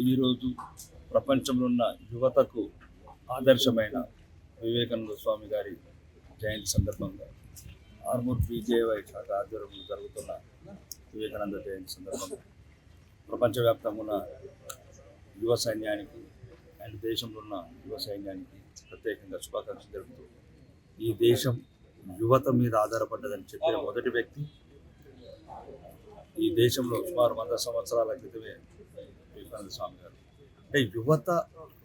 ఈరోజు ప్రపంచంలో ఉన్న యువతకు ఆదర్శమైన వివేకానంద స్వామి గారి జయంతి సందర్భంగా ఆర్మూర్ బీజేవై శాఖ ఆధ్వర్యంలో జరుగుతున్న వివేకానంద జయంతి సందర్భంగా ప్రపంచవ్యాప్తంగా ఉన్న యువ సైన్యానికి అండ్ దేశంలో ఉన్న యువ సైన్యానికి ప్రత్యేకంగా శుభాకాంక్షలు జరుపుతూ ఈ దేశం యువత మీద ఆధారపడ్డదని చెప్పిన మొదటి వ్యక్తి ఈ దేశంలో సుమారు 100 సంవత్సరాల క్రితమే వివేకానంద స్వామి గారు. అంటే యువత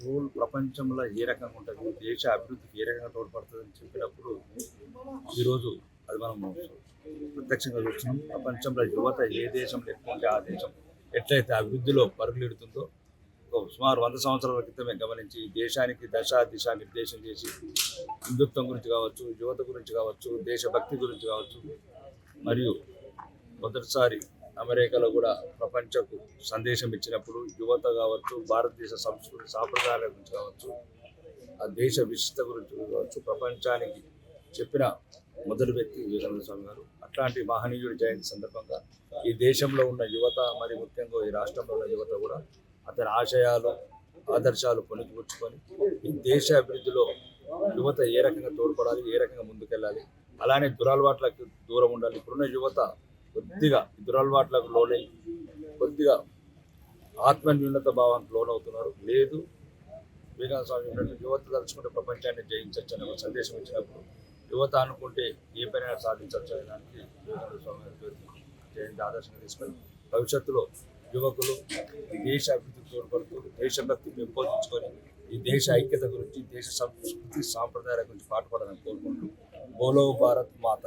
రోల్ ప్రపంచంలో ఏ రకంగా ఉంటుంది, దేశ అభివృద్ధికి ఏ రకంగా తోడ్పడుతుందని చెప్పినప్పుడు ఈరోజు అది మనం ప్రత్యక్షంగా చూస్తున్నాం. ప్రపంచంలో యువత ఏ దేశంలో ఎక్కువ ఉంటే ఆ దేశం ఎట్లయితే అభివృద్ధిలో పరుగులెడుతుందో సుమారు 100 సంవత్సరాల క్రితమే గమనించి దేశానికి దిశ నిర్దేశం చేసి హిందుత్వం గురించి కావచ్చు, యువత గురించి కావచ్చు, దేశభక్తి గురించి కావచ్చు, మరియు మొదటిసారి అమెరికాలో కూడా ప్రపంచకు సందేశం ఇచ్చినప్పుడు యువత కావచ్చు, భారతదేశ సంస్కృతి సాంప్రదాయాల గురించి కావచ్చు, ఆ దేశ విశిష్టత గురించి కావచ్చు ప్రపంచానికి చెప్పిన మొదటి వ్యక్తి వివేకానంద స్వామి గారు. అట్లాంటి మహనీయుడి జయంతి సందర్భంగా ఈ దేశంలో ఉన్న యువత, మరి ముఖ్యంగా ఈ రాష్ట్రంలో ఉన్న యువత కూడా అతని ఆశయాలు ఆదర్శాలు పొందుపుచ్చుకొని ఈ దేశ అభివృద్ధిలో యువత ఏ రకంగా తోడ్పడాలి, ఏ రకంగా ముందుకెళ్ళాలి, అలానే దురలవాట్లకు దూరం ఉండాలి. ఇప్పుడున్న యువత కొద్దిగా దురలవాట్లకు లోనై కొద్దిగా ఆత్మన్యూనత భావానికి లోనవుతున్నారు. లేదు, వివేకానంద స్వామి ఉన్నట్టు యువత తలుచుకుంటే ప్రపంచాన్ని జయించవచ్చు అనే ఒక సందేశం ఇచ్చినప్పుడు యువత అనుకుంటే ఏ పైన సాధించవచ్చు అనే దానికి వివేకానంద స్వామి గారి జయంతి ఆదర్శంగా తీసుకొని భవిష్యత్తులో యువకులు ఈ దేశ అభివృద్ధికి తోడ్పడుతూ దేశభక్తి పెంపొందించుకొని ఈ దేశ ఐక్యత గురించి, దేశ సంస్కృతి సాంప్రదాయాల గురించి పాటుపడాలని కోరుకుంటూ బోలో భారత్ మాత.